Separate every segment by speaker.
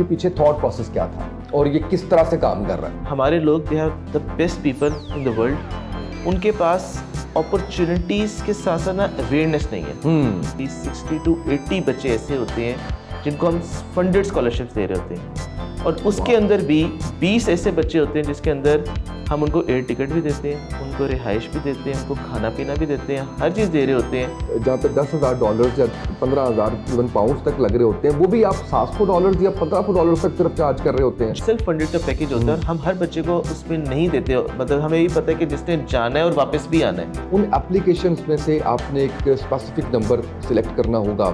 Speaker 1: کے پیچھے thought process کیا تھا اور یہ کس طرح سے کام کر رہا ہے؟
Speaker 2: ہمارے لوگ they are the best people in the world. ان کے پاس اپرچونیٹیز کے ساتھ ساتھ نا اویئرنیس نہیں ہے. 60 to 80 بچے ایسے ہوتے ہیں جن کو ہم فنڈڈ اسکالرشپس دے رہے ہوتے ہیں, اور اس کے اندر بھی 20 ایسے بچے ہوتے ہیں جس کے اندر ہم ان کو ایئر ٹکٹ بھی دیتے ہیں, ان کو رہائش بھی دیتے ہیں, ان کو کھانا پینا بھی دیتے ہیں, ہر چیز دے رہے ہوتے ہیں.
Speaker 1: جہاں پہ $10,000 یا 15,000 ایون پاؤنڈ تک لگ رہے ہوتے ہیں, وہ بھی آپ $700 یا $1,500 تک صرف چارج کر رہے ہوتے ہیں.
Speaker 2: سیلف فنڈڈ کا پیکیج ہوتا ہے, ہم ہر بچے کو اس میں نہیں دیتے. مطلب ہمیں یہ پتہ ہے کہ جس نے جانا ہے اور واپس بھی آنا ہے.
Speaker 1: ان اپلیکیشنز میں سے آپ نے ایک اسپیسیفک نمبر سلیکٹ کرنا ہوگا,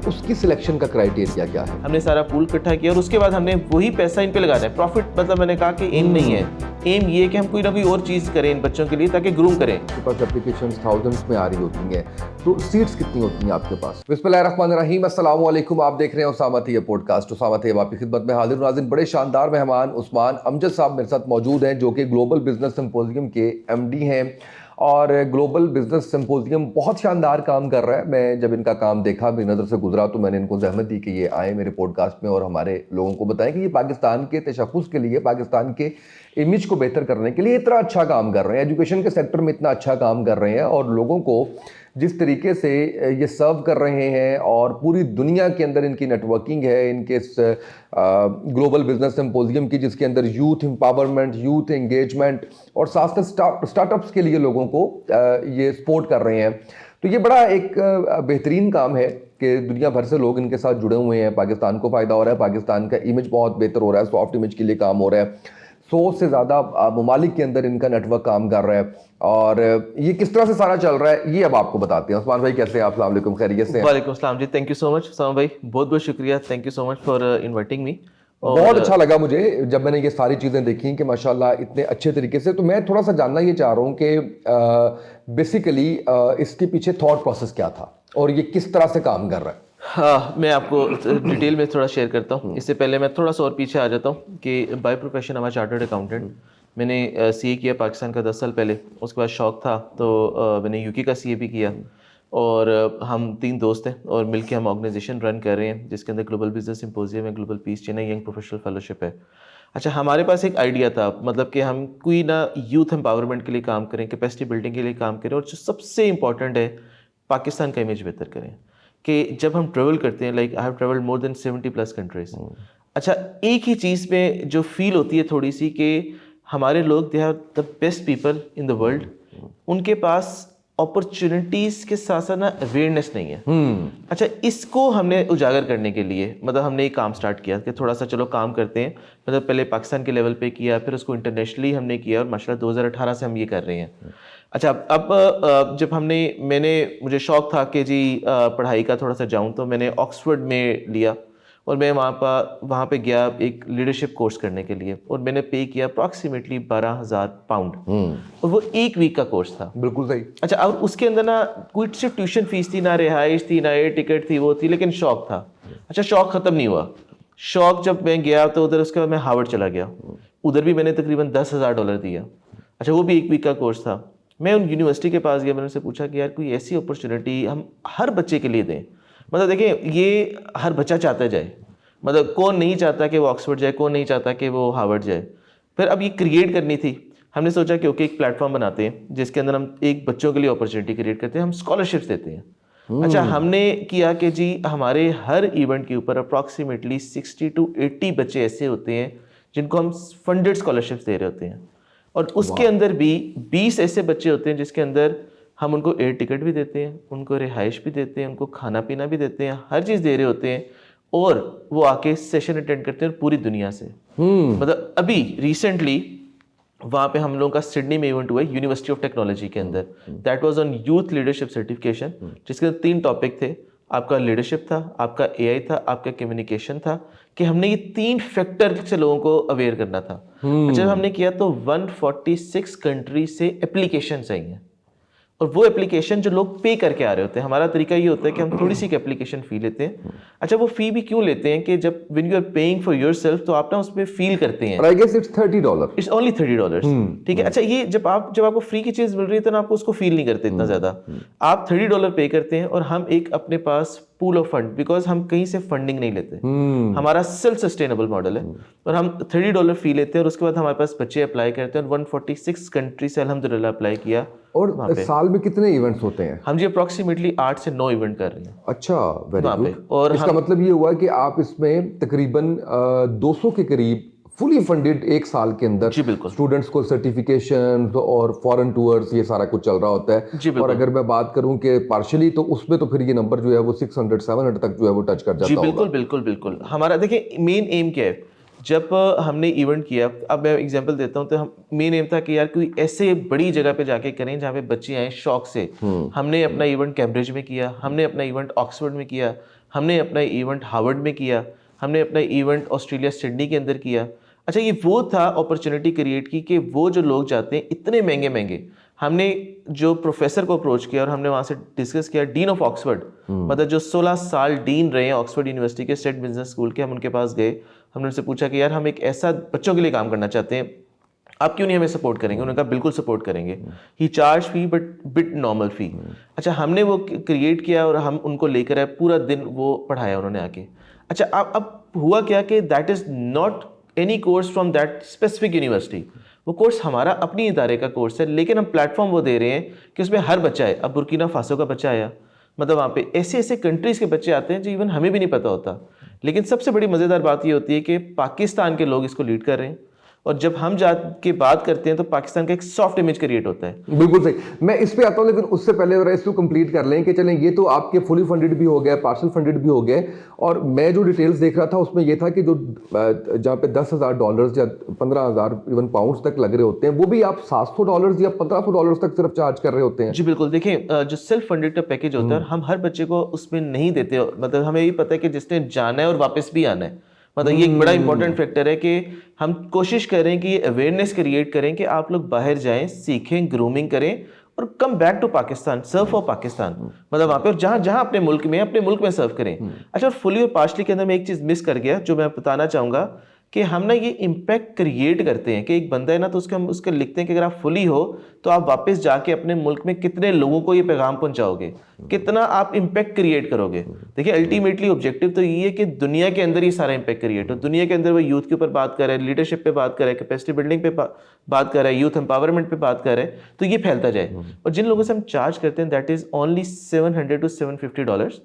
Speaker 1: اس کی سلیکشن کا کرائیٹیریا کیا ہے؟
Speaker 2: ہم نے سارا پول اکٹھا کیا اور اس کے بعد ہم نے وہی پیسہ ان پہ لگانا ہے. پروفٹ مطلب میں نے کہا کہ ایم نہیں ہے, ایم یہ کہ ہم کوئی نہ کوئی اور چیز کریں ان بچوں کے لیے تاکہ گروم کریں.
Speaker 1: آپ کے پاس اپلیکیشنز تھاؤزنڈز میں آ رہی ہوتی ہیں, تو سیٹس کتنی ہوتی ہیں آپ کے پاس؟ بسم اللہ الرحمن الرحیم. السلام علیکم. آپ دیکھ رہے ہیں اسامہ طیب پوڈ کاسٹ. اسامہ طیب آپ کی خدمت میں حاضر. ناظرین, بڑے شاندار مہمان عثمان امجد صاحب میرے ساتھ موجود ہیں, جو کہ گلوبل بزنس سمپوزیم کے MD ہیں, اور گلوبل بزنس سمپوزیم بہت شاندار کام کر رہا ہے. میں جب ان کا کام دیکھا, میری نظر سے گزرا, تو میں نے ان کو زحمت دی کہ یہ آئیں میرے پوڈ کاسٹ میں اور ہمارے لوگوں کو بتائیں کہ یہ پاکستان کے تشخص کے لیے, پاکستان کے امیج کو بہتر کرنے کے لیے اتنا اچھا کام کر رہے ہیں, ایجوکیشن کے سیکٹر میں اتنا اچھا کام کر رہے ہیں, اور لوگوں کو جس طریقے سے یہ سرو کر رہے ہیں, اور پوری دنیا کے اندر ان کی نیٹ ورکنگ ہے ان کے گلوبل بزنس سمپوزیم کی, جس کے اندر یوتھ امپاورمنٹ, یوتھ انگیجمنٹ اور ساتھ ساتھ اسٹارٹ اپس کے لیے لوگوں کو یہ سپورٹ کر رہے ہیں. تو یہ بڑا ایک بہترین کام ہے کہ دنیا بھر سے لوگ ان کے ساتھ جڑے ہوئے ہیں. پاکستان کو فائدہ ہو رہا ہے, پاکستان کا امیج بہت بہتر ہو رہا ہے, سافٹ امیج کے لیے کام ہو رہا ہے. 100 سے زیادہ ممالک کے اندر ان کا نیٹ ورک کام کر رہا ہے, اور یہ کس طرح سے سارا چل رہا ہے یہ اب آپ کو بتاتے ہیں. عثمان بھائی کیسے ہیں آپ؟ السلام علیکم, خیریت سے ہیں؟
Speaker 2: وعلیکم السلام جی, تھینک یو سو مچ اسامہ بھائی, بہت بہت شکریہ, thank you so much for inviting me.
Speaker 1: بہت اچھا لگا مجھے جب میں نے یہ ساری چیزیں دیکھی کہ ماشاءاللہ اتنے اچھے طریقے سے. تو میں تھوڑا سا جاننا یہ چاہ رہا ہوں کہ بیسیکلی اس کے پیچھے تھاٹ پروسیس کیا تھا اور یہ کس طرح سے کام کر رہا ہے؟
Speaker 2: ہاں, میں آپ کو ڈیٹیل میں تھوڑا شیئر کرتا ہوں. اس سے پہلے میں تھوڑا سا اور پیچھے آ جاتا ہوں کہ بائی پروفیشن ہمارا چارٹرڈ اکاؤنٹنٹ. میں نے CA کیا پاکستان کا 10 سال پہلے, اس کے بعد شوق تھا تو میں نے UK کا CA بھی کیا, اور ہم 3 دوست ہیں اور مل کے ہم آرگنائزیشن رن کر رہے ہیں جس کے اندر گلوبل بزنس سمپوزیم ہے, گلوبل پیس چین ہے, ینگ پروفیشنل فیلوشپ ہے. اچھا, ہمارے پاس ایک آئیڈیا تھا, مطلب کہ ہم کوئی نہ یوتھ امپاورمنٹ کے لیے کام کریں, کیپیسٹی بلڈنگ کے لیے کام کریں, اور جو سب سے امپورٹنٹ ہے پاکستان کا امیج بہتر کریں. کہ جب ہم ٹریول کرتے ہیں, like I have travelled more than 70+ countries. اچھا, ایک ہی چیز میں جو فیل ہوتی ہے تھوڑی سی کہ ہمارے لوگ they are the best people in the world. ان کے پاس اپرچونیٹیز کے ساتھ ساتھ نا اویئرنیس نہیں ہے. اچھا, اس کو ہم نے اجاگر کرنے کے لیے مطلب ہم نے ایک کام سٹارٹ کیا کہ تھوڑا سا چلو کام کرتے ہیں. مطلب پہلے پاکستان کے لیول پہ کیا, پھر اس کو انٹرنیشنلی ہم نے کیا, اور ماشاءاللہ 2018 سے ہم یہ کر رہے ہیں. اچھا, اب جب مجھے شوق تھا کہ جی پڑھائی کا تھوڑا سا جاؤں, تو میں نے آکسفورڈ میں لیا, اور میں وہاں پہ گیا ایک لیڈرشپ کورس کرنے کے لیے, اور میں نے پے کیا اپروکسیمیٹلی 12,000 پاؤنڈ, اور وہ 1 ویک کا کورس تھا.
Speaker 1: بالکل صحیح.
Speaker 2: اچھا, اور اس کے اندر نا کوئی صرف ٹیوشن فیس تھی, نہ رہائش تھی, نہ ایئر ٹکٹ تھی, وہ تھی, لیکن شوق تھا. اچھا, شوق ختم نہیں ہوا. شوق جب میں گیا تو ادھر, اس کے بعد میں ہارورڈ چلا گیا, ادھر بھی میں نے تقریباً $10,000 دیا. اچھا, وہ بھی 1 ویک کا کورس تھا. میں ان یونیورسٹی کے پاس گیا, میں نے ان سے پوچھا کہ یار کوئی ایسی اپرچونیٹی ہم ہر بچے کے لیے دیں. مطلب دیکھیں, یہ ہر بچہ چاہتا جائے, مطلب کون نہیں چاہتا کہ وہ آکسفورڈ جائے, کون نہیں چاہتا کہ وہ ہارورڈ جائے. پھر اب یہ کریٹ کرنی تھی. ہم نے سوچا کہ اوکے, ایک پلیٹ فارم بناتے ہیں جس کے اندر ہم ایک بچوں کے لیے اپرچونیٹی کریٹ کرتے ہیں, ہم اسکالرشپس دیتے ہیں. اچھا, ہم نے کیا کہ جی ہمارے ہر ایونٹ کے اوپر اپروکسیمیٹلی 60 to 80 بچے ایسے ہوتے ہیں جن کو ہم فنڈڈ اسکالرشپس دے رہے ہوتے ہیں, اور اس کے اندر بھی 20 ایسے بچے ہوتے ہیں جس کے اندر ہم ان کو ایئر ٹکٹ بھی دیتے ہیں, ان کو رہائش بھی دیتے ہیں, ان کو کھانا پینا بھی دیتے ہیں, ہر چیز دے رہے ہوتے ہیں, اور وہ آ کے سیشن اٹینڈ کرتے ہیں پوری دنیا سے. مطلب ابھی ریسنٹلی وہاں پہ ہم لوگوں کا سڈنی میں ایونٹ ہوا ہے یونیورسٹی آف ٹیکنالوجی کے اندر. That was on youth leadership certification, جس کے اندر 3 ٹاپک تھے. آپ کا لیڈرشپ تھا, آپ کا AI تھا, آپ کا کمیونیکیشن تھا, کہ ہم نے یہ 3 فیکٹر سے لوگوں کو اویئر کرنا تھا. جب ہم نے کیا تو 146 کنٹری سے اپلیکیشنس آئی ہیں, اور وہ اپلیکیشن جو لوگ پے کر کے آ رہے ہوتے ہیں. ہمارا طریقہ یہ ہوتا ہے کہ ہم تھوڑی سی اپلیکیشن فی لیتے ہیں. اچھا وہ فی بھی کیوں لیتے ہیں کہ جب when you are paying for yourself تو آپ نا اس میں فیل کرتے ہیں.
Speaker 1: I guess it's $30.
Speaker 2: It's only $30. ٹھیک ہے. اچھا یہ جب آپ کو فری کی چیز مل رہی ہے تو نا آپ کو اس کو فیل نہیں کرتے اتنا زیادہ. آپ $30 پے کرتے ہیں اور ہم ایک اپنے پاس پول آف فنڈ, بیکاز ہم کہیں سے فنڈنگ نہیں لیتے, ہمارا سیلف سسٹینیبل ماڈل ہے, اور ہم $30 فی لیتے ہیں اور اس کے بعد ہمارے پاس بچے اپلائی کرتے ہیں. 146 کنٹری سے الحمدللہ اپلائی کیا.
Speaker 1: اور سال میں کتنے ایونٹس ہوتے ہیں؟
Speaker 2: ہم جی اپروکسیمیٹلی 8 سے 9 ایونٹ کر رہے ہیں.
Speaker 1: اچھا, ویری گڈ.
Speaker 2: اور
Speaker 1: اس کا مطلب یہ ہوا کہ آپ اس میں تقریباً 200 کے قریب فلی فنڈیڈ ایک سال کے اندر
Speaker 2: جی بالکل
Speaker 1: اسٹوڈنٹس کو سرٹیفکیشن اور فارن ٹورز یہ سارا کچھ چل رہا ہوتا ہے.
Speaker 2: جی
Speaker 1: اور اگر میں بات کروں کہ پارشلی تو اس میں تو پھر یہ نمبر جو ہے وہ 600-700 تک جو ہے وہ ٹچ کر جاتا
Speaker 2: جی
Speaker 1: ہوگا.
Speaker 2: بالکل بالکل بالکل. ہمارا دیکھیں مین ایم کیا ہے, جب ہم نے ایونٹ کیا, اب میں ایگزامپل دیتا ہوں, تو مین ایم تھا کہ یار کوئی ایسے بڑی جگہ پہ جا کے کریں جہاں پہ بچے آئیں شوق سے. ہم نے اپنا ایونٹ کیمبرج میں کیا, ہم نے اپنا ایونٹ آکسفورڈ میں کیا, ہم نے اپنا ایونٹ ہارورڈ میں کیا, ہم نے اپنا ایونٹ آسٹریلیا سڈنی کے اندر کیا. اچھا یہ وہ تھا اپرچونیٹی کریٹ کی کہ وہ جو لوگ جاتے ہیں اتنے مہنگے مہنگے, ہم نے جو پروفیسر کو اپروچ کیا اور ہم نے وہاں سے ڈسکس کیا, ڈین آف آکسفورڈ, مطلب جو 16 سال ڈین رہے ہیں آکسفورڈ یونیورسٹی کے اسٹیٹ بزنس اسکول کے, ہم ان کے پاس گئے, ہم نے ان سے پوچھا کہ یار ہم ایک ایسا بچوں کے لیے کام کرنا چاہتے ہیں, آپ کیوں نہیں ہمیں سپورٹ کریں گے؟ انہوں نے کہا بالکل سپورٹ کریں گے. ہی چارج فی بٹ بٹ نارمل فی. اچھا ہم نے وہ کریٹ کیا اور ہم ان کو لے کر آئے, پورا دن وہ پڑھایا انہوں نے آ کے. اچھا اب ہوا کیا کہ that is not any course from that specific university, وہ کورس ہمارا اپنی ادارے کا کورس ہے, لیکن ہم پلیٹ فارم وہ دے رہے ہیں کہ اس میں ہر بچہ ہے. اب برکینا فاسو کا بچہ آیا, مطلب وہاں پہ ایسے ایسے کنٹریز کے بچے آتے ہیں جو ایون ہمیں بھی نہیں پتہ ہوتا. لیکن سب سے بڑی مزیدار بات یہ ہوتی ہے کہ پاکستان کے لوگ اس کو لیڈ کر رہے ہیں, اور جب ہم جا کے بات کرتے ہیں تو پاکستان کا ایک سافٹ امیج کریٹ ہوتا ہے.
Speaker 1: بالکل صحیح. میں اس پہ آتا ہوں, لیکن اس سے پہلے ذرا اس کو کمپلیٹ کر لیں کہ چلیں یہ تو آپ کے فلی فنڈیڈ بھی ہو گئے, پارشل فنڈیڈ بھی ہو گئے, اور میں جو ڈیٹیلز دیکھ رہا تھا اس میں یہ تھا کہ جو جہاں پہ $10,000 یا 15,000 ایون پاؤنڈس تک لگ رہے ہوتے ہیں, وہ بھی آپ $700 یا $1,500 تک صرف چارج کر رہے ہوتے ہیں.
Speaker 2: جی بالکل. دیکھیں جو سیلف فنڈیڈ کا پیکیج ہوتا ہے, ہم ہر بچے کو اس میں نہیں دیتے, مطلب ہمیں یہ پتہ ہے کہ جس نے جانا ہے اور واپس بھی آنا ہے. مطلب یہ ایک بڑا امپورٹنٹ فیکٹر ہے کہ ہم کوشش کریں کہ یہ اویئرنیس کریٹ کریں کہ آپ لوگ باہر جائیں, سیکھیں, گرومنگ کریں اور come back to Pakistan, serve for Pakistan. مطلب وہاں پہ جہاں جہاں اپنے ملک میں سرو کریں. اچھا فلی اور پارشلی کے اندر میں ایک چیز مس کر گیا جو میں بتانا چاہوں گا کہ ہم نا یہ امپیکٹ کریٹ کرتے ہیں کہ ایک بندہ ہے نا, تو اس کے لکھتے ہیں کہ اگر آپ فلی ہو تو آپ واپس جا کے اپنے ملک میں کتنے لوگوں کو یہ پیغام پہنچاؤ گے, کتنا آپ امپیکٹ کریٹ کرو گے. دیکھیے الٹیمیٹلی آبجیکٹیو تو یہ ہے کہ دنیا کے اندر یہ سارا امپیکٹ کریٹ ہو. دنیا کے اندر وہ یوتھ کے اوپر بات کر رہے ہیں, لیڈرشپ پہ بات کر رہے ہیں, کیپیسٹی بلڈنگ پہ بات کر رہے ہیں, یوتھ امپاورمنٹ پہ بات کر رہے ہیں, تو یہ پھیلتا جائے. اور جن لوگوں سے ہم چارج کرتے ہیں دیٹ از اونلی $700 to $750.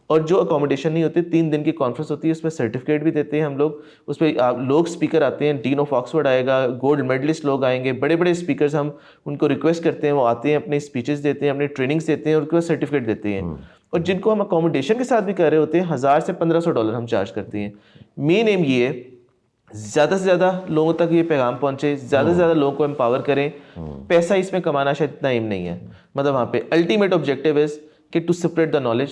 Speaker 2: اور جو اکوموڈیشن نہیں ہوتی, 3 دن کی کانفرنس ہوتی ہے, اس میں سرٹیفکیٹ بھی دیتے ہیں ہم لوگ. اس پہ لوگ اسپیکر آتے ہیں, ڈین آف آکسفورڈ آئے گا, گولڈ میڈلسٹ لوگ آئیں گے, بڑے بڑے اسپیکرز, ہم ان کو ریکویسٹ کرتے ہیں, وہ آتے ہیں, اپنے اسپیچز دیتے ہیں, اپنے ٹریننگس دیتے ہیں, اور اس کے بعد سرٹیفکیٹ دیتے ہیں. اور جن کو ہم اکوموڈیشن کے ساتھ بھی کر رہے ہوتے ہیں, $1,000 سے $1,500 ہم چارج کرتے ہیں. مین ایم یہ ہے زیادہ سے زیادہ لوگوں تک یہ پیغام پہنچے, زیادہ سے زیادہ لوگوں کو امپاور کریں. پیسہ اس میں کمانا شاید اتنا ایم نہیں ہے, مطلب وہاں پہ الٹیمیٹ آبجیکٹیو از کہ ٹو سپریڈ دا نالج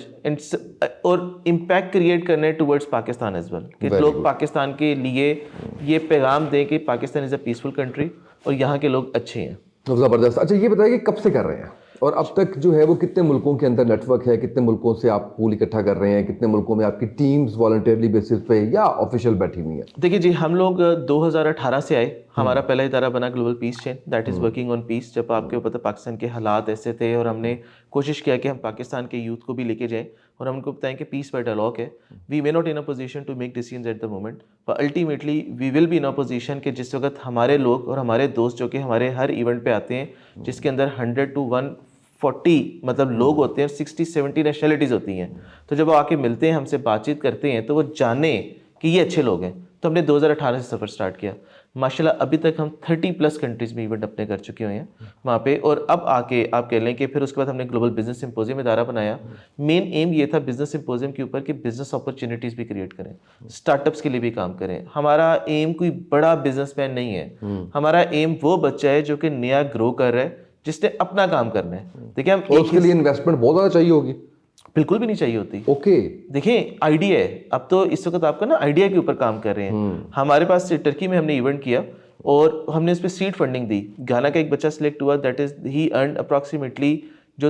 Speaker 2: اور امپیکٹ کریٹ کرنے ٹورڈس پاکستان ایز ویل, کہ لوگ پاکستان کے لیے یہ پیغام دیں کہ پاکستان از اے پیسفل کنٹری اور یہاں کے لوگ اچھے ہیں.
Speaker 1: زبردست. اچھا یہ بتائیے کہ کب سے کر رہے ہیں اور اب تک جو ہے وہ کتنے ملکوں کے اندر نیٹ ورک ہے, کتنے ملکوں سے آپ پول اکٹھا کر رہے ہیں, کتنے ملکوں میں آپ کی ٹیمز والنٹیئرلی بیسس پہ یا آفیشیل بیٹھی ہوئی ہیں؟
Speaker 2: دیکھیے جی, ہم لوگ 2018 سے آئے. ہمارا پہلا ادارہ بنا global peace chain, that is working on peace. جب آپ کو پتہ پاکستان کے حالات ایسے تھے اور ہم نے کوشش کیا کہ ہم پاکستان کے یوتھ کو بھی لے کے جائیں اور ہم ان کو بتائیں کہ پیس بائی ڈائلاگ ہے. We may not in a position to make decisions at the moment, but ultimately we will be in a position کہ جس وقت ہمارے لوگ اور ہمارے دوست جو کہ ہمارے ہر ایونٹ پہ آتے ہیں, جس کے اندر 100 to 140 مطلب لوگ ہوتے ہیں, 60-70 نیشنلٹیز ہوتی ہیں, تو جب وہ آ کے ملتے ہیں, ہم سے بات چیت کرتے ہیں, تو وہ جانیں کہ یہ اچھے لوگ ہیں. تو ہم نے 2018 سے سفر سٹارٹ کیا. ماشاءاللہ ابھی تک ہم 30+ کنٹریز میں ایونٹ اپنے کر چکے ہوئے ہیں وہاں پہ. اور اب آ کے آپ کہہ لیں کہ پھر اس کے بعد ہم نے گلوبل بزنس سمپوزیم ادارہ بنایا. مین ایم یہ تھا بزنس سمپوزیم کے اوپر کہ بزنس اپرچونیٹیز بھی کریٹ کریں, اسٹارٹ اپس کے لیے بھی کام کریں. ہمارا ایم کوئی بڑا بزنس مین نہیں ہے, ہمارا ایم وہ بچہ ہے جو کہ نیا گرو کر رہا ہے, جس نے اپنا کام کرنا ہے. دیکھیں ہم
Speaker 1: اس کے لیے انویسٹمنٹ بہت زیادہ چاہیے ہوگی.
Speaker 2: بالکل بھی نہیں چاہیے ہوتی.
Speaker 1: اوکے
Speaker 2: دیکھیں آئیڈیا ہے, اب تو اس وقت آپ کا نا آئیڈیا کے اوپر کام کر رہے ہیں. ہمارے پاس ٹرکی میں ہم نے ایونٹ کیا اور ہم نے اس پہ سیڈ فنڈنگ دی. گانا کا ایک بچہ سلیکٹ ہوا, that is he earned approximately جو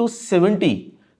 Speaker 2: to 70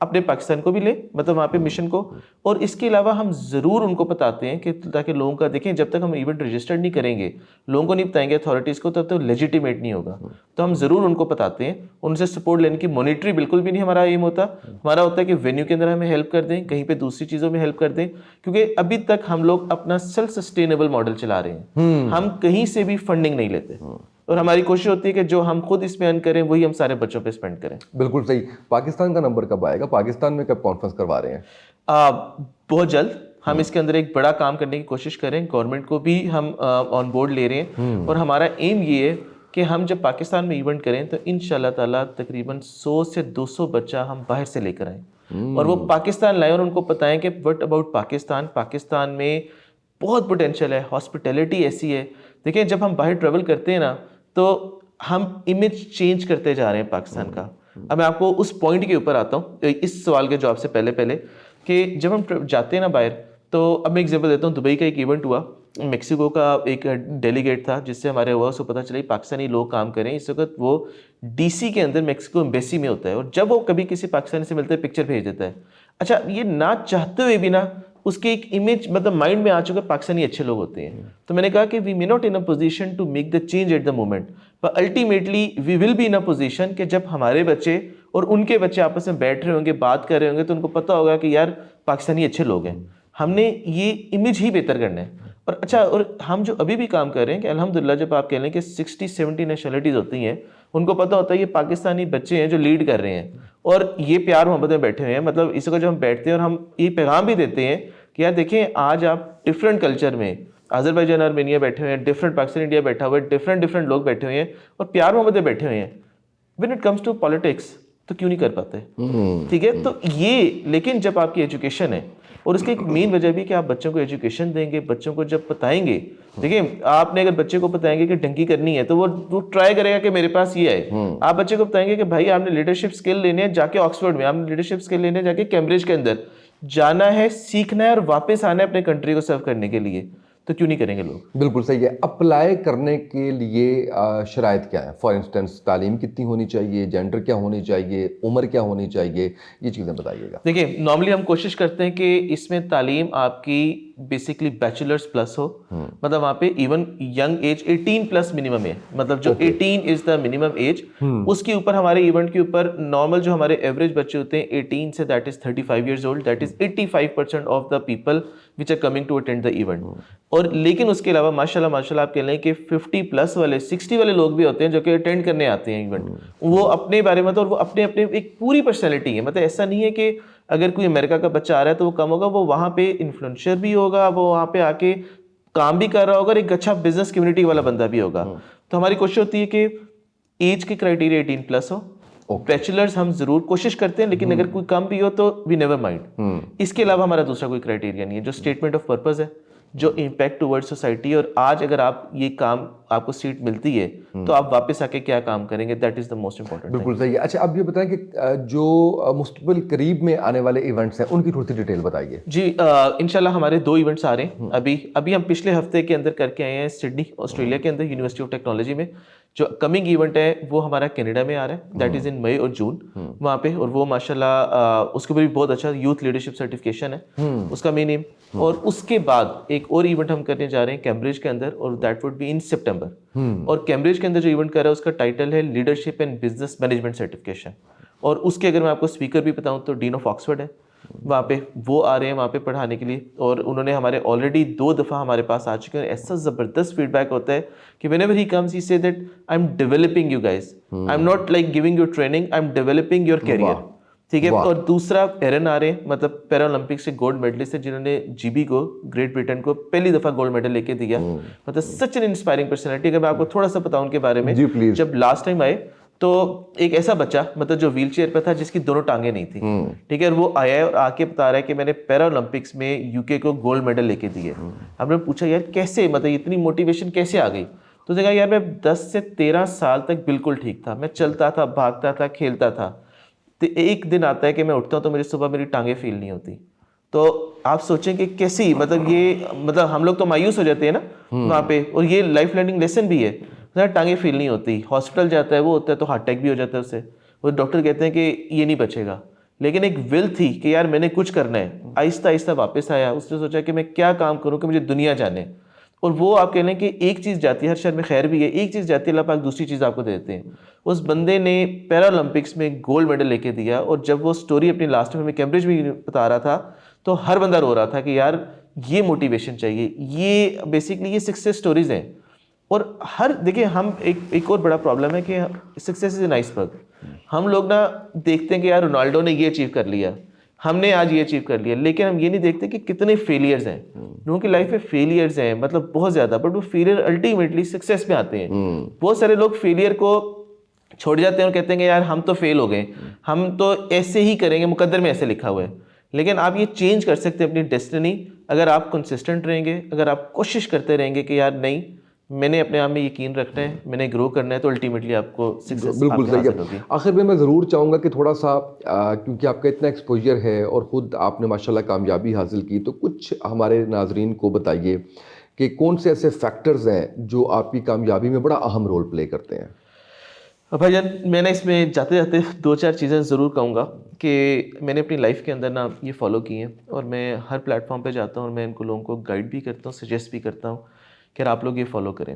Speaker 2: اپنے پاکستان کو بھی لیں, مطلب وہاں پہ مشن کو, اور اس کے علاوہ ہم ضرور ان کو بتاتے ہیں کہ تاکہ لوگوں کا دیکھیں, جب تک ہم ایونٹ رجسٹرڈ نہیں کریں گے, لوگوں کو نہیں بتائیں گے اتھارٹیز کو, تب تک لیجیٹیمیٹ نہیں ہوگا. تو ہم ضرور ان کو بتاتے ہیں, ان سے سپورٹ لینے کی. مانیٹری بالکل بھی نہیں ہمارا ایم ہوتا, ہمارا ہوتا ہے کہ وینیو کے اندر ہمیں ہیلپ کر دیں, کہیں پہ دوسری چیزوں میں ہیلپ کر دیں, کیونکہ ابھی تک ہم لوگ اپنا سیلف سسٹینیبل ماڈل چلا رہے ہیں, ہم کہیں سے بھی فنڈنگ نہیں لیتے, اور ہماری کوشش ہوتی ہے کہ جو ہم خود اس میں ارن کریں وہی ہم سارے بچوں پہ اسپینڈ کریں.
Speaker 1: بالکل صحیح. پاکستان کا نمبر کب آئے گا؟ پاکستان میں کب کانفرنس کروا رہے ہیں؟
Speaker 2: بہت جلد. ہم اس کے اندر ایک بڑا کام کرنے کی کوشش کریں, گورنمنٹ کو بھی ہم آن بورڈ لے رہے ہیں, اور ہمارا ایم یہ ہے کہ ہم جب پاکستان میں ایونٹ کریں تو ان شاء اللہ تعالیٰ تقریباً 100 سے 200 بچہ ہم باہر سے لے کر آئیں, اور وہ پاکستان لائیں, اور ان کو بتائیں کہ وٹ اباؤٹ پاکستان, پاکستان میں بہت پوٹینشیل ہے, ہاسپٹیلٹی ایسی ہے. دیکھیں جب ہم باہر ٹریول کرتے ہیں نا تو ہم امیج چینج کرتے جا رہے ہیں پاکستان کا. اب میں آپ کو اس پوائنٹ کے اوپر آتا ہوں اس سوال کے جواب سے پہلے کہ جب ہم جاتے ہیں نا باہر, تو اب میں ایگزامپل دیتا ہوں. دبئی کا ایک ایونٹ ہوا, میکسیکو کا ایک ڈیلیگیٹ تھا جس سے ہمارے ہوا, اس کو پتہ چلا پاکستانی لوگ کام کریں. اس وقت وہ ڈی سی کے اندر میکسیکو ایمبیسی میں ہوتا ہے, اور جب وہ کبھی کسی پاکستانی سے ملتا ہے پکچر بھیج دیتا ہے. اچھا, یہ نہ چاہتے ہوئے بھی نا اس کے ایک امیج مطلب مائنڈ میں آ چکا, پاکستانی اچھے لوگ ہوتے ہیں. تو میں نے کہا کہ we may not in a position to make the change at the moment, but ultimately we will be in a position کہ جب ہمارے بچے اور ان کے بچے آپس میں بیٹھ رہے ہوں گے, بات کر رہے ہوں گے, تو ان کو پتہ ہوگا کہ یار پاکستانی اچھے لوگ ہیں, ہم نے یہ امیج ہی بہتر کرنا ہے. اور اچھا, اور ہم جو ابھی بھی کام کر رہے ہیں کہ الحمدللہ جب آپ کہہ لیں کہ 60-70 نیشنلٹیز ہوتی ہیں, ان کو پتہ ہوتا ہے یہ پاکستانی بچے ہیں جو لیڈ کر رہے ہیں, اور یہ پیار محبت میں بیٹھے ہوئے ہیں. مطلب اس کو جو ہم بیٹھتے ہیں اور ہم یہ پیغام بھی دیتے ہیں کہ یار دیکھیں آج آپ ڈفرینٹ کلچر میں, آذربائیجان آرمینیا بیٹھے ہوئے ہیں, ڈفرینٹ پاکستان انڈیا بیٹھا ہوا ہے, ڈفرینٹ لوگ بیٹھے ہوئے ہیں, اور پیار محبت میں بیٹھے ہوئے ہیں. When it comes to politics تو کیوں نہیں کر پاتے؟ ٹھیک ہے, تو یہ, لیکن جب آپ کی ایجوکیشن ہے, اور اس کی ایک مین وجہ بھی کہ آپ بچوں کو ایجوکیشن دیں گے, بچوں کو جب بتائیں گے, دیکھیں آپ نے اگر بچے کو بتائیں گے کہ ڈنکی کرنی ہے تو وہ ٹرائی کرے گا کہ میرے پاس یہ ہے. آپ بچے کو بتائیں گے کہ بھائی آپ نے لیڈرشپ اسکل لینے ہیں جا کے آکسفورڈ میں, آپ نے لیڈرشپ اسکل لینے جا کے کیمبرج کے اندر جانا ہے, سیکھنا ہے, اور واپس آنا ہے اپنے کنٹری کو سرو کرنے کے لیے, تو کیوں نہیں کریں گے لوگ؟
Speaker 1: بالکل صحیح ہے. اپلائی کرنے کے لیے شرائط کیا ہیں؟ فار انسٹنس تعلیم کتنی ہونی چاہیے, جینڈر کیا ہونی چاہیے, عمر کیا ہونی چاہیے, یہ چیزیں بتائیے گا.
Speaker 2: دیکھیں نارملی ہم کوشش کرتے ہیں کہ اس میں تعلیم آپ کی بیسکلی بیچلرز پلس ہو, مطلب وہاں پہ even young age 18 plus minimum ہے, مطلب جو 18 از دا منیمم ایج. اس کے اوپر ہمارے ایونٹ کے اوپر نارمل جو ہمارے ایوریج بچے ہوتے ہیں 18 سے that is 35 years old, that is 85% of the people which are coming to attend the event. اور لیکن اس کے علاوہ ماشاء اللہ آپ کہہ لیں کہ 50 پلس والے 60 والے لوگ بھی ہوتے ہیں جو کہ اٹینڈ کرنے آتے ہیں ایونٹ. وہ اپنے بارے میں, اور وہ اپنے ایک پوری پرسنالٹی ہے, مطلب ایسا نہیں ہے کہ اگر کوئی امریکہ کا بچہ آ رہا ہے تو وہ کم ہوگا, وہ وہاں پہ انفلوئنشر بھی ہوگا, وہ وہاں پہ آ کے کام بھی کر رہا ہوگا, اور ایک اچھا بزنس کمیونٹی والا بندہ بھی ہوگا. تو ہماری کوشش ہوتی ہے کہ ایج کی کرائٹیریا 18 پلس ہو. بیچلرز ہم ضرور کوشش کرتے ہیں, لیکن اگر کوئی کم بھی ہو تو وی نیور مائنڈ. اس کے علاوہ ہمارا دوسرا کوئی کرائٹیریا نہیں ہے. جو اسٹیٹمنٹ آف پرپز ہے, جو امپیکٹ ٹورڈ سوسائٹی, اور آج اگر آپ یہ کام آپ کو سیٹ ملتی ہے تو آپ واپس آ کے کیا کام کریں گے, that is the most important.
Speaker 1: بالکل صحیح ہے. اچھا اب یہ بتائیں کہ جو مستقبل قریب میں آنے والے ایونٹس ہیں ان کی تھوڑی سی ڈیٹیل بتائیے.
Speaker 2: جی انشاءاللہ ہمارے 2 ایونٹس آ رہے ہیں. ابھی ہم پچھلے ہفتے کے اندر کر کے آئے ہیں سڈنی آسٹریلیا کے اندر یونیورسٹی آف ٹیکنالوجی میں. جو کمنگ ایونٹ ہے وہ ہمارا کینیڈا میں آ رہا ہے, دیٹ از ان مئی اور جون وہاں پہ. اور وہ ماشاءاللہ اس کے بھی بہت اچھا یوتھ لیڈرشپ سرٹیفکیشن ہے اس کا مین ایم. اور اس کے بعد ایک اور ایونٹ ہم کرنے جا رہے ہیں کیمبرج کے اندر, اور that would be in September. اور کیمبرج کے اندر جو ایونٹ کر رہا ہے اس کا ٹائٹل ہے leadership and business management certification. اور اس کے اگر میں آپ کو اسپیکر بھی بتاؤں تو ڈین آف آکسفورڈ ہے وہاں پہ, وہ آ رہے ہیں وہاں پہ پڑھانے کے لیے. اور انہوں نے ہمارے آلریڈی 2 دفعہ ہمارے پاس آ چکے ہیں. ایسا زبردست فیڈ بیک ہوتا ہے کہ whenever he comes he say that I am developing you guys, I am not like giving you training, I am developing your career. ٹھیک ہے. اور دوسرا ایرن آ رہے ہیں, مطلب پیرا اولمپکس سے گولڈ میڈلسٹ ہے, جنہوں نے جی بی کو, گریٹ برٹن کو پہلی دفعہ گولڈ میڈل لے کے دیا. مطلب سچ این انسپائرنگ پرسنالٹی. اگر میں آپ کو تھوڑا سا بتاؤں ان کے بارے میں, جب لاسٹ ٹائم آئے تو ایک ایسا بچہ مطلب جو ویل چیئر پہ تھا جس کی دونوں ٹانگیں نہیں تھی, ٹھیک ہے, اور وہ آیا ہے اور آ کے بتا رہا ہے کہ میں نے پیرا اولمپکس میں یو کے کو گولڈ میڈل لے کے دیے. ہم نے پوچھا یار کیسے, مطلب اتنی موٹیویشن کیسے آ گئی؟ تو دیکھا یار میں 10 سے 13 سال تک بالکل ٹھیک تھا, میں چلتا تھا, بھاگتا تھا, کھیلتا تھا. تو ایک دن آتا ہے کہ میں اٹھتا ہوں تو میری صبح میری ٹانگیں فیل نہیں ہوتی. تو آپ سوچیں کہ کیسی, مطلب یہ مطلب ہم لوگ تو مایوس ہو جاتے ہیں نا وہاں پہ, اور یہ لائف لرننگ لیسن بھی ہے. ٹانگیں فیل نہیں ہوتی, ہاسپٹل جاتا ہے وہ ہوتا ہے تو ہارٹ اٹیک بھی ہو جاتا ہے اسے, وہ ڈاکٹر کہتے ہیں کہ یہ نہیں بچے گا. لیکن ایک ول تھی کہ یار میں نے کچھ کرنا ہے. آہستہ آہستہ واپس آیا, اس نے سوچا کہ میں کیا کام کروں کہ مجھے دنیا جانے. اور وہ آپ کہہ لیں کہ ایک چیز جاتی ہے, ہر شہر میں خیر بھی ہے, ایک چیز جاتی ہے اللہ پاک دوسری چیز آپ کو دیتے ہیں. اس بندے نے پیرالمپکس میں گولڈ میڈل لے کے دیا, اور جب وہ سٹوری اپنی لاسٹ میں کیمبرج میں بتا رہا تھا تو ہر بندہ رو رہا تھا کہ یار یہ موٹیویشن چاہیے. یہ بیسکلی یہ سکسیس سٹوریز ہیں. اور ہر دیکھیں ہم ایک اور بڑا پرابلم ہے کہ سکسیس از این آئس برگ. ہم لوگ نا دیکھتے ہیں کہ یار رونالڈو نے یہ اچیو کر لیا, ہم نے آج یہ اچیو کر لیا, لیکن ہم یہ نہیں دیکھتے کہ کتنے فیلیئرز ہیں. لوگوں کی لائف میں فیلیئرز ہیں, مطلب بہت زیادہ, بٹ وہ فیلیئر الٹیمیٹلی سکسیس میں آتے ہیں. بہت سارے لوگ فیلیئر کو چھوڑ جاتے ہیں اور کہتے ہیں کہ یار ہم تو فیل ہو گئے, ہم تو ایسے ہی کریں گے, مقدر میں ایسے لکھا ہوا ہے. لیکن آپ یہ چینج کر سکتے ہیں اپنی ڈیسٹنی اگر آپ کنسسٹنٹ رہیں گے, اگر آپ کوشش کرتے رہیں گے کہ یار نہیں میں نے اپنے آپ میں یقین رکھنا ہے, میں نے گرو کرنا ہے, تو الٹیمیٹلی آپ کو سکسیس
Speaker 1: بالکل صحیح
Speaker 2: حاصل
Speaker 1: ہے.
Speaker 2: ہوگی.
Speaker 1: آخر میں ضرور چاہوں گا کہ تھوڑا سا کیونکہ آپ کا اتنا ایکسپوجر ہے اور خود آپ نے ماشاءاللہ کامیابی حاصل کی, تو کچھ ہمارے ناظرین کو بتائیے کہ کون سے ایسے فیکٹرز ہیں جو آپ کی کامیابی میں بڑا اہم رول پلے کرتے ہیں.
Speaker 2: بھائی جان میں نے اس میں جاتے جاتے 2-4 چیزیں ضرور کہوں گا کہ میں نے اپنی لائف کے اندر نا یہ فالو کی ہیں, اور میں ہر پلیٹ فارم پہ جاتا ہوں اور میں ان کو لوگوں کو گائیڈ بھی کرتا ہوں, سجیسٹ بھی کرتا ہوں کہ آپ لوگ یہ فالو کریں.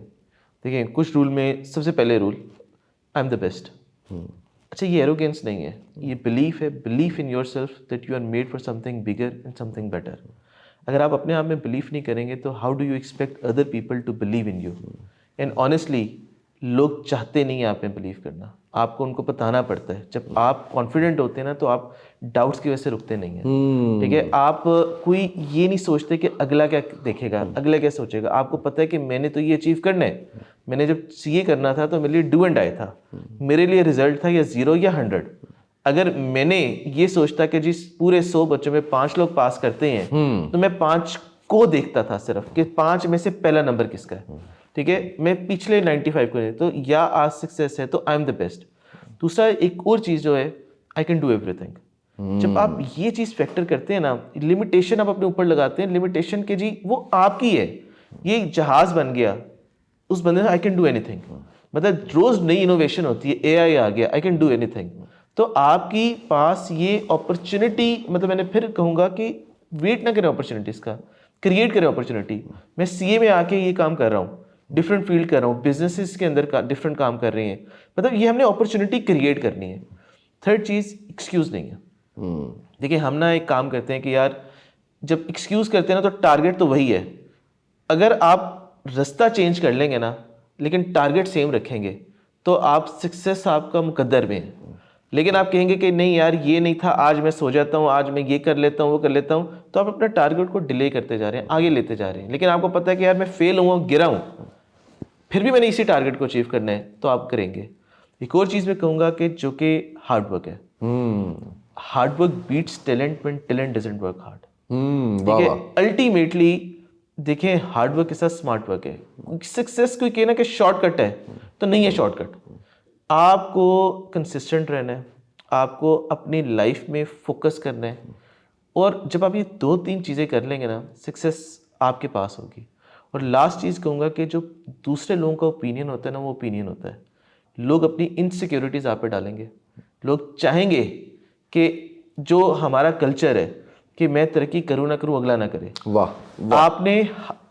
Speaker 2: دیکھیں کچھ رول میں سب سے پہلے rule I am the best. اچھا یہ ایروگینس نہیں ہے, یہ بلیف ہے, belief in yourself that you are made for something bigger and something better. اگر آپ اپنے آپ میں بلیف نہیں کریں گے تو how do you expect other people to believe in you. And honestly لوگ چاہتے نہیں ہیں آپ میں بلیو کرنا, آپ کو ان کو بتانا پڑتا ہے. جب آپ کانفیڈنٹ ہوتے ہیں نا تو آپ ڈاؤٹس کی وجہ سے رکتے نہیں ہیں. ٹھیک ہے, آپ کوئی یہ نہیں سوچتے کہ اگلا کیا دیکھے گا, اگلا کیا سوچے گا. آپ کو پتہ ہے کہ میں نے تو یہ اچیو کرنا ہے. میں نے جب سی اے کرنا تھا تو میرے لیے ڈو اینڈ ڈائی تھا, میرے لیے رزلٹ تھا یا 0 یا 100. اگر میں نے یہ سوچتا کہ جس پورے 100 بچوں میں 5 لوگ پاس کرتے ہیں تو میں 5 کو دیکھتا تھا صرف کہ 5 میں سے پہلا نمبر کس کا ہے. ٹھیک ہے, میں پچھلے 95 کو تو یا آج سکسیس ہے تو آئی ایم دا بیسٹ. دوسرا ایک اور چیز جو ہے I can do every thing. جب آپ یہ چیز فیکٹر کرتے ہیں نا, لمیٹیشن آپ اپنے اوپر لگاتے ہیں, لمیٹیشن کے جی وہ آپ کی ہے. یہ جہاز بن گیا, اس بندے نے I can do any thing, مطلب روز نئی انوویشن ہوتی ہے, اے آئی آ گیا, I can do any thing. تو آپ کی پاس یہ اپرچونٹی, مطلب میں نے پھر کہوں گا کہ ویٹ نہ کریں اپرچونٹیز کا, کریٹ کریں اپرچونٹی. میں سی اے میں آ کے یہ کام کر رہا ہوں, ڈفرینٹ فیلڈ کر رہا ہوں, بزنسز کے اندر ڈفرینٹ کام کر رہے ہیں, مطلب یہ ہم نے اپرچونٹی کریٹ کرنی ہے. تھرڈ چیز ایکسکیوز نہیں ہے. دیکھیے ہم نا ایک کام کرتے ہیں کہ یار جب ایکسکیوز کرتے ہیں نا تو ٹارگیٹ تو وہی ہے. اگر آپ رستہ چینج کر لیں گے نا لیکن ٹارگیٹ سیم رکھیں گے تو آپ سکسیس آپ کا مقدر میں ہے. لیکن آپ کہیں گے کہ نہیں یار یہ نہیں تھا, آج میں سو جاتا ہوں, آج میں یہ کر لیتا ہوں, وہ کر لیتا ہوں, تو آپ اپنا ٹارگیٹ کو ڈیلے کرتے جا رہے ہیں, آگے لیتے جا رہے ہیں. لیکن آپ کو پتہ ہے کہ یار میں فیل ہوا ہوں, گرا ہوں, پھر بھی میں نے اسی ٹارگیٹ کو اچیو کرنا ہے, تو آپ کریں گے. ایک اور چیز میں کہوں گا کہ جو کہ ہارڈ ورک ہے. Hard work beats talent when talent doesn't work hard. ٹھیک ہے, الٹیمیٹلی دیکھیں ہارڈ ورک کے ساتھ اسمارٹ ورک ہے. سکسیس کوئی کہنا کہ شارٹ کٹ ہے تو نہیں ہے شارٹ کٹ. آپ کو کنسسٹنٹ رہنا ہے, آپ کو اپنی لائف میں فوکس کرنا ہے, اور جب آپ یہ 2-3 چیزیں کر لیں گے نا سکسیس آپ کے پاس ہوگی. اور لاسٹ چیز کہوں گا کہ جو دوسرے لوگوں کا اوپینین ہوتا ہے نا وہ اوپینین ہوتا ہے. لوگ اپنی انسیکیورٹیز آپ پہ ڈالیں گے, لوگ چاہیں گے کہ جو ہمارا کلچر ہے کہ میں ترقی کروں نہ کروں اگلا نہ کرے. آپ نے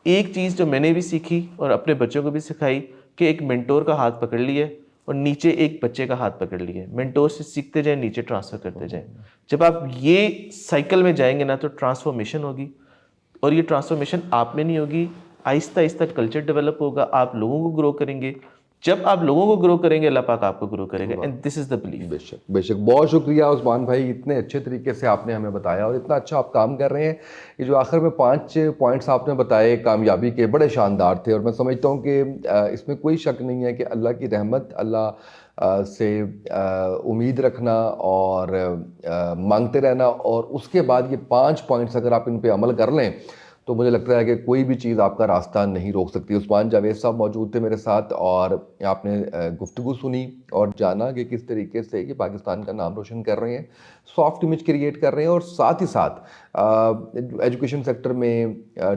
Speaker 2: ایک چیز جو میں نے بھی سیکھی اور اپنے بچوں کو بھی سکھائی کہ ایک مینٹور کا ہاتھ پکڑ لیے اور نیچے ایک بچے کا ہاتھ پکڑ لیے, مینٹور سے سیکھتے جائیں, نیچے ٹرانسفر کرتے جائیں. جب آپ یہ سائیکل میں جائیں گے نا تو ٹرانسفارمیشن ہوگی, اور یہ ٹرانسفارمیشن آپ میں نہیں ہوگی, آہستہ آہستہ کلچر ڈیولپ ہوگا, آپ لوگوں کو گرو کریں گے. جب آپ لوگوں کو گرو کریں گے اللہ پاک آپ کو گرو کرے گا. And this is the belief.
Speaker 1: بے شک بے شک, بہت شکریہ عثمان بھائی, اتنے اچھے طریقے سے آپ نے ہمیں بتایا اور اتنا اچھا آپ کام کر رہے ہیں. یہ جو آخر میں 5 پوائنٹس آپ نے بتائے کامیابی کے, بڑے شاندار تھے, اور میں سمجھتا ہوں کہ اس میں کوئی شک نہیں ہے کہ اللہ کی رحمت, اللہ سے امید رکھنا اور مانگتے رہنا, اور اس کے بعد یہ 5 پوائنٹس اگر آپ ان پہ عمل کر لیں تو مجھے لگتا ہے کہ کوئی بھی چیز آپ کا راستہ نہیں روک سکتی. عثمان جاوید صاحب موجود تھے میرے ساتھ, اور آپ نے گفتگو سنی اور جانا کہ کس طریقے سے یہ پاکستان کا نام روشن کر رہے ہیں, سافٹ امیج کریٹ کر رہے ہیں, اور ساتھ ہی ساتھ ایجوکیشن سیکٹر میں,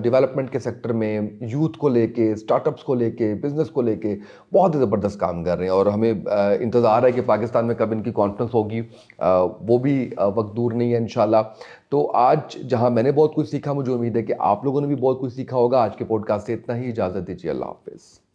Speaker 1: ڈیولپمنٹ کے سیکٹر میں, یوتھ کو لے کے, اسٹارٹ اپس کو لے کے, بزنس کو لے کے بہت ہی زبردست کام کر رہے ہیں, اور ہمیں انتظار ہے کہ پاکستان میں کب ان کی کانفرنس ہوگی, وہ بھی وقت دور نہیں ہے انشاءاللہ. تو آج جہاں میں نے بہت کچھ سیکھا, مجھے امید ہے کہ آپ لوگوں نے بھی بہت کچھ سیکھا ہوگا. آج کے پوڈ کاسٹ سے اتنا ہی, اجازت دیجیے, اللہ حافظ.